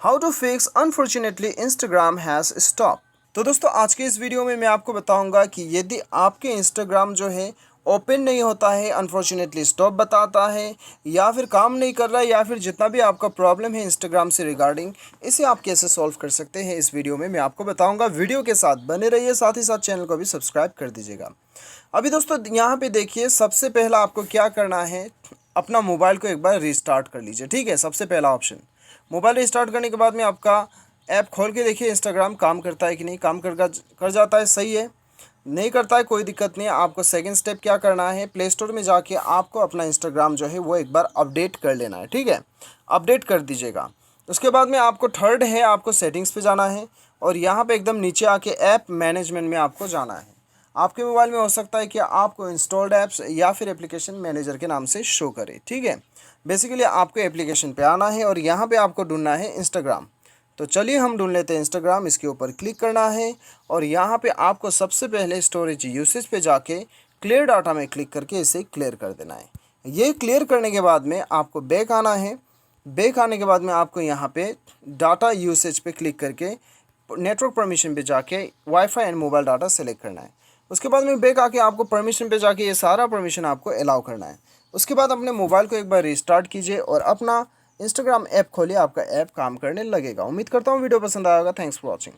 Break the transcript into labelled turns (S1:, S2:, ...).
S1: How to fix unfortunately Instagram has stop. तो दोस्तों आज के इस वीडियो में मैं आपको बताऊंगा कि यदि आपके इंस्टाग्राम जो है ओपन नहीं होता है, अनफॉर्चुनेटली स्टॉप बताता है या फिर काम नहीं कर रहा है, या फिर जितना भी आपका प्रॉब्लम है इंस्टाग्राम से रिगार्डिंग, इसे आप कैसे सॉल्व कर सकते हैं इस वीडियो में मैं आपको बताऊंगा। वीडियो के साथ बने रहिए, साथ ही साथ चैनल को भी सब्सक्राइब कर दीजिएगा। अभी दोस्तों यहाँ पे देखिए, सबसे पहला आपको क्या करना है, अपना मोबाइल को एक बार रिस्टार्ट कर लीजिए। ठीक है, सबसे पहला ऑप्शन मोबाइल रिस्टार्ट करने के बाद में आपका ऐप खोल के देखिए इंस्टाग्राम काम करता है कि नहीं। काम कर जाता है, सही है। नहीं करता है, कोई दिक्कत नहीं है। आपको सेकंड स्टेप क्या करना है, प्ले स्टोर में जाके आपको अपना इंस्टाग्राम जो है वो एक बार अपडेट कर लेना है। ठीक है, अपडेट कर दीजिएगा। उसके बाद में आपको थर्ड है, आपको सेटिंग्स पे जाना है और यहाँ पे एकदम नीचे आके ऐप मैनेजमेंट में आपको जाना है। आपके मोबाइल में हो सकता है कि आपको इंस्टॉल्ड ऐप्स या फिर एप्लीकेशन मैनेजर के नाम से शो करे। ठीक है, बेसिकली आपको एप्लीकेशन पे आना है और यहाँ पे आपको ढूंढना है इंस्टाग्राम। तो चलिए हम ढूंढ लेते हैं इंस्टाग्राम। इसके ऊपर क्लिक करना है और यहाँ पे आपको सबसे पहले स्टोरेज यूसेज पे जाके क्लियर डाटा में क्लिक करके इसे क्लियर कर देना है। ये क्लियर करने के बाद में आपको बैक आना है। बैक आने के बाद में आपको यहाँ पे डाटा यूसेज पे क्लिक करके नेटवर्क परमिशन पे जाके wifi and mobile data select करना है। उसके बाद में बैक आके आपको परमिशन पे जाके ये सारा परमिशन आपको अलाउ करना है। उसके बाद अपने मोबाइल को एक बार रिस्टार्ट कीजिए और अपना इंस्टाग्राम ऐप खोलिए, आपका ऐप काम करने लगेगा। उम्मीद करता हूँ वीडियो पसंद आएगा। Thanks for watching.